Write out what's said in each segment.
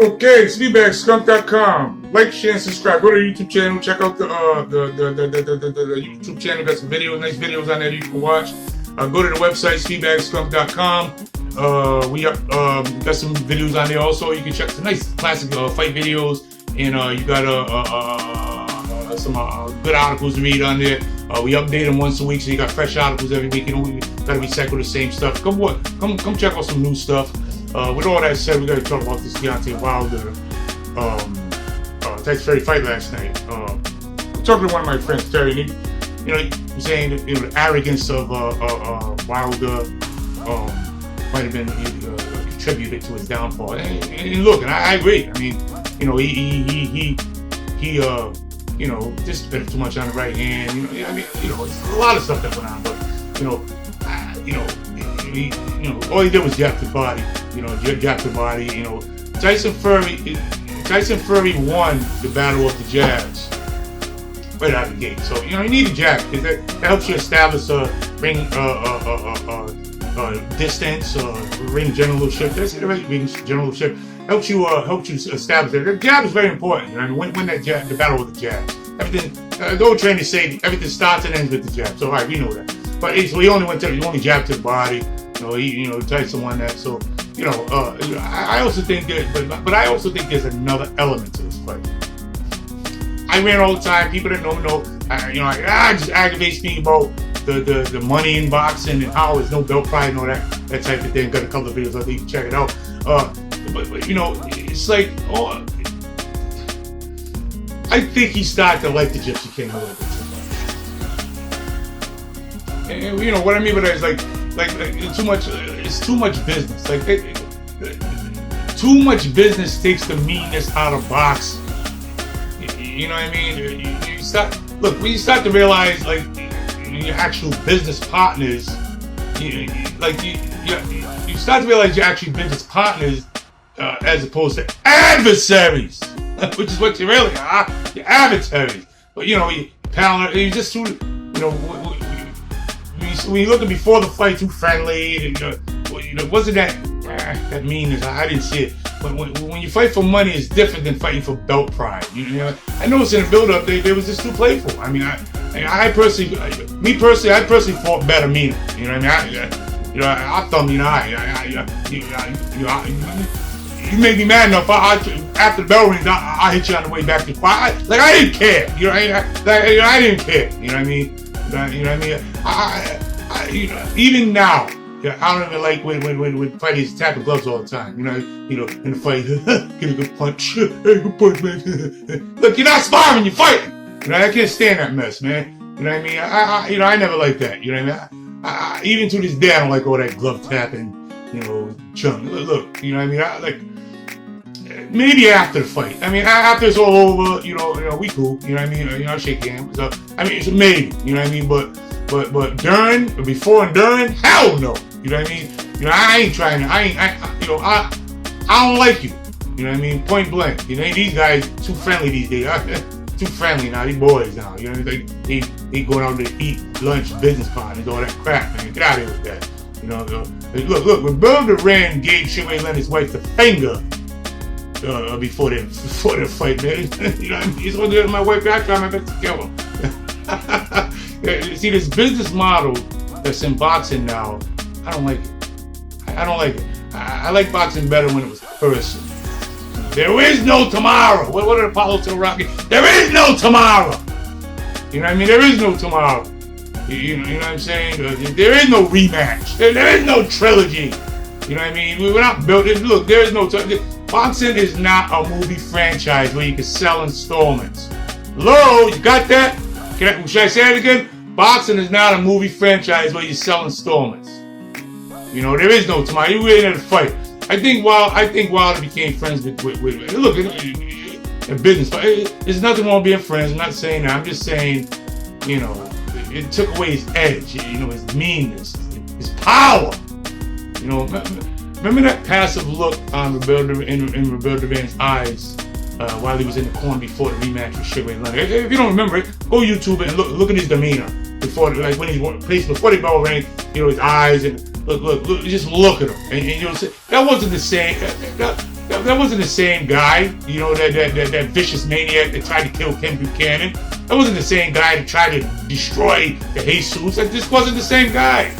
Okay, it's Punchingbagskunk.com. Like, share, and subscribe. Go to the YouTube channel. Check out the YouTube channel. Got some videos, nice videos on there you can watch. Go to the website, Punchingbagskunk.com. We got some videos on there also. You can check some nice classic fight videos, and you got some good articles to read on there. We update them once a week, so you got fresh articles every week. You know, we gotta recycle the same stuff. Come check out some new stuff. With all that said, we gotta talk about this Deontay Wilder Tyson Fury fight last night. I'm talking to one of my friends, Terry, and he's saying that, the arrogance of Wilder might have been contributed to his downfall. And look, and I agree. I mean, he just spent too much on the right hand. It's a lot of stuff that went on, but all he did was jab the body. Jab the body. Tyson Fury won the battle of the jabs right out of the gate. So you need a jab because that helps you establish ring distance, ring generalship. That's it, right? Ring generalship helps you establish that. The jab is very important. Win that jab, the battle with the jabs. Everything. The old trainers say everything starts and ends with the jab. So all right, we know that. But he only jabbed to the body. Tyson won that. So I also think that, but I also think there's another element to this fight. I ran all the time. People that know. I just aggravate speaking about the money in boxing and how there's no belt pride and all that type of thing. Got a couple of videos. I think you can check it out. But it's like, I think he started to like the Gypsy King a little bit too much. And what I mean by that is like too much. It's too much business. Like too much business takes the meanness out of boxing. You know what I mean? When you start to realize your actual business partners, you start to realize you're actually business partners as opposed to adversaries, which is what you really are. You're adversaries. But you just too. When you look at before the fight, too friendly. Wasn't that mean? I didn't see it. When you fight for money, it's different than fighting for belt pride. I noticed in the build-up they was just too playful. I mean, I personally fought better meaner. You know what I mean? I thumb you in the eye. You made me mad enough. After the bell rings, I hit you on the way back to the fight. I didn't care. I didn't care. You know what I mean? Even now, I don't even like when fighters tap the gloves all the time. In the fight, get a good punch. Hey, good punch, man. Look, you're not sparring, you're fighting. I can't stand that mess, man. You know what I mean? I never like that. You know what I mean? Even to this day, I don't like all that glove tapping. Junk. Look, you know what I mean? Maybe after the fight. I mean, after it's all over, we cool. You know what I mean? I'll shake hands. So, it's a maybe. You know what I mean? But during, before and during, hell no. You know what I mean? I ain't trying to. I don't like you. You know what I mean? Point blank. These guys too friendly these days. Too friendly now. These boys now. You know, they going out to eat lunch, business partners, all that crap, man. Get out of here with that. Look. When Bill Duran gave Sugar Ray Leonard's wife the finger before the fight, man. He's going to do it to my wife. I try my best to kill him. See, this business model that's in boxing now, I don't like it. I don't like it. I like boxing better when it was personal. There is no tomorrow. What did Apollo tell Rocky? There is no tomorrow. You know what I mean? There is no tomorrow. You know what I'm saying? There is no rematch. There is no trilogy. You know what I mean? We're not built. Look, there is no. Boxing is not a movie franchise where you can sell installments. Hello, you got that? Should I say it again? Boxing is not a movie franchise where you sell installments. There is no tomorrow. You really had to fight. I think Wilder became friends with look, in business, there's nothing wrong with being friends. I'm not saying that. I'm just saying, it took away his edge, his meanness, his power. Remember that passive look on in Roberto Duran's eyes while he was in the corner before the rematch with Sugar Ray Leonard. If you don't remember it, go YouTube it and look at his demeanor before, when he placed before the bell rang. His eyes and look, just look at him, and that wasn't the same. That that wasn't the same guy, you know, that vicious maniac that tried to kill Ken Buchanan. That wasn't the same guy that tried to destroy the Jesus. That just wasn't the same guy.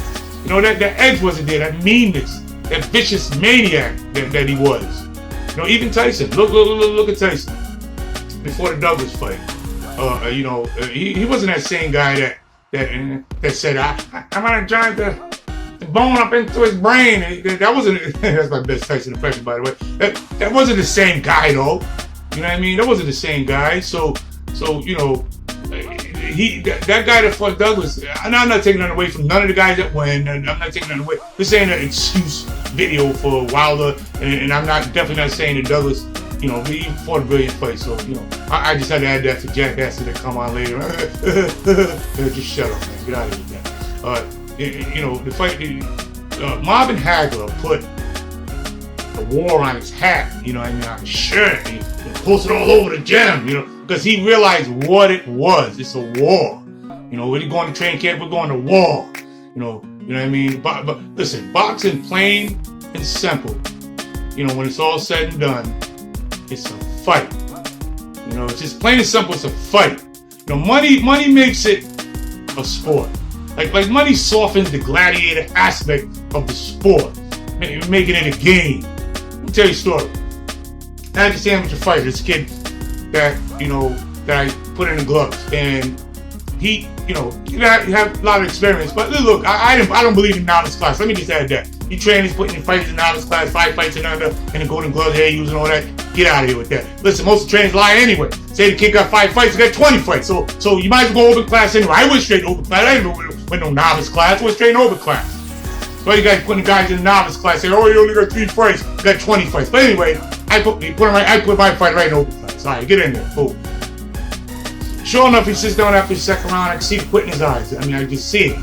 You know, that edge wasn't there, that meanness, that vicious maniac that he was. You know, even Tyson. Look at Tyson before the Douglas fight. You know, he wasn't that same guy that said, I'm gonna drive the bone up into his brain. That wasn't. That's my best Tyson impression, by the way. That wasn't the same guy, though. You know what I mean? That wasn't the same guy. So you know, that guy that fought Douglas. And I'm not taking that away from none of the guys that win. And I'm not taking that away. This ain't an excuse video for Wilder, and I'm definitely not saying that Douglas, you know, he fought a brilliant fight. So, you know, I just had to add that for jackasses that come on later. Just shut up, man. Get out of here with that. You know, the fight, Marvin Hagler put the war on his hat, you know what I mean, on his shirt. He posted all over the gym, you know, because he realized what it was. It's a war. You know, we're going to training camp, we're going to war. You know what I mean? But listen, boxing, plain and simple. You know, when it's all said and done, it's a fight. You know, it's just plain and simple, it's a fight. You know, money makes it a sport. Like money softens the gladiator aspect of the sport, making it a game. Let me tell you a story. I had this amateur fighter, this kid that, you know, that I put in the gloves, and he, you know, he had a lot of experience. But look, I don't believe in novice class. Let me just add that. You train, he's putting in fights in novice class, 5 fights and under, and the golden gloves, hair using all that. Get out of here with that. Listen, most of the trainers lie anyway. Say the kid got 5 fights, he got 20 fights. So you might as well go open class anyway. I went straight open class. I didn't went no novice class. I went straight open class. So you guys putting guys in the novice class, say, oh, you only got 3 fights, you got 20 fights. But anyway, I put my fight right in open class. All right, get in there. Boom. Sure enough, he sits down after the second round. I can see the quit in his eyes. I mean, I just see it.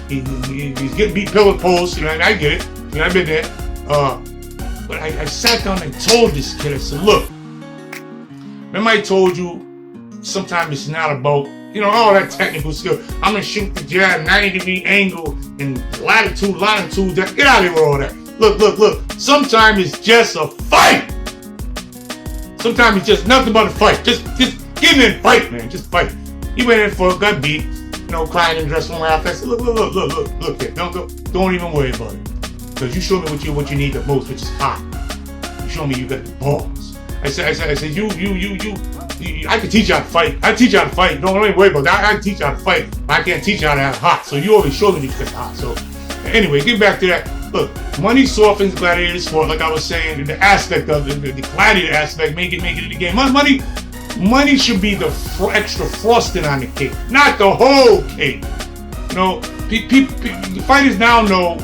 He's getting beat pillar post. You know, and I get it. You know, I've been there. But I sat down and told this kid, I said, look, remember I told you sometimes it's not about, you know, all that technical skill. I'm going to shoot the jab, 90-degree angle, and latitude, longitude. Get out of here with all that. Look. Sometimes it's just a fight. Sometimes it's just nothing but a fight. Just get in and fight, man. Just fight. He went in for a got beat, you know, crying in the dressing room after. I said, look here. Don't even worry about it. Because you showed me what you need the most, which is hot. You showed me you got the balls. I said, you, I can teach you how to fight. I teach you how to fight. Don't even worry about that. I can teach you how to fight. But I can't teach you how to have hot. So you already showed me you got hot. So anyway, get back to that. Look, money softens gladiator sport, like I was saying, the aspect of the gladiator aspect, make it in the game. Money should be the extra frosting on the cake, not the whole cake. You know, fighters now know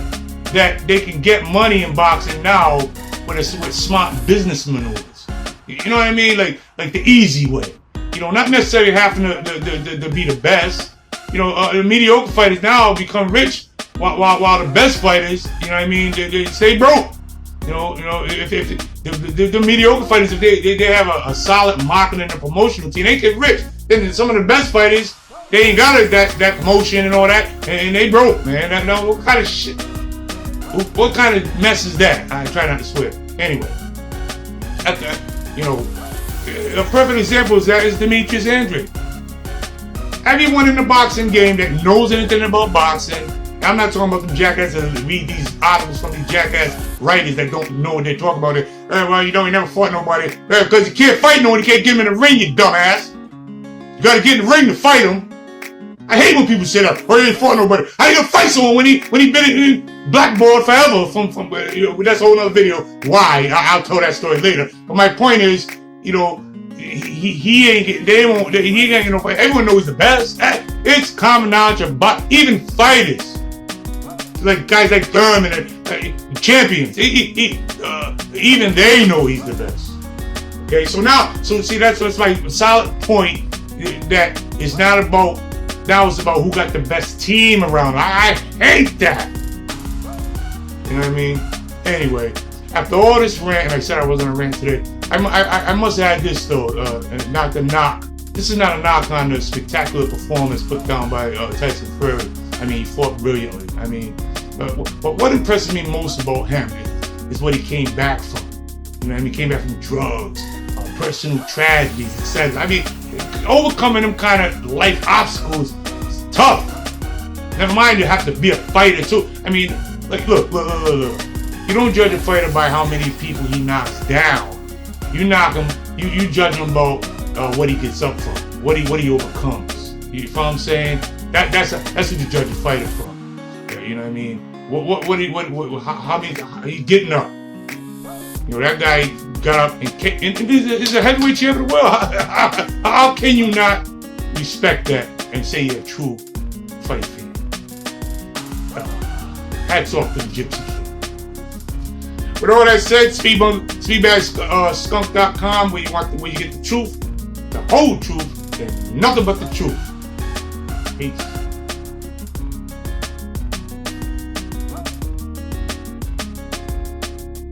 that they can get money in boxing now with smart business maneuvers. You know what I mean? Like the easy way. You know, not necessarily having to be the best. You know, the mediocre fighters now become rich, while the best fighters, you know what I mean, they stay broke. You know, if the mediocre fighters, if they have a solid marketing and promotional team, they get rich. Then some of the best fighters, they ain't got that promotion and all that, and they broke, man. What kind of shit? What kind of mess is that? I try not to swear. Anyway, you know, a perfect example is Demetrius Andrade. Everyone in the boxing game that knows anything about boxing, I'm not talking about them jackasses that read these articles from these jackass writers that don't know what they're talking about. Well, you know, he never fought nobody. Because you can't fight no one, you can't get him in the ring, you dumbass. You gotta get in the ring to fight him. I hate when people say that. Oh, he ain't fought nobody. How you gonna fight someone when he been blackboard forever from you know, that's a whole other video. Why? I'll tell that story later. But my point is, you know, he ain't get no fight. Everyone knows he's the best. It's common knowledge about even fighters. Like guys like Thurman and champions, even they know he's the best. Okay, so see that's my solid point. That is not about. Now it's about who got the best team around. I hate that. You know what I mean? Anyway, after all this rant, and I said I wasn't gonna rant today, I must add this though, not to knock. This is not a knock on the spectacular performance put down by Tyson Fury. I mean, he fought brilliantly. I mean, but what impresses me most about him is what he came back from. You know what I mean? Came back from drugs, personal tragedies, etc. I mean, overcoming them kind of life obstacles is tough. Never mind, you have to be a fighter too. I mean, like, look. You don't judge a fighter by how many people he knocks down. You knock him, you judge him about what he gets up from, what he overcomes. You feel what I'm saying? That's what you judge a fighter from. You know what I mean? How he getting up? You know, that guy got up and kicked, and he's a heavyweight champion of the world. How can you not respect that and say you're a true fight fan? Hats off to the Gypsy King. With all that said, Speedbagskunk.com, where you get the truth, the whole truth, and nothing but the truth. Peace.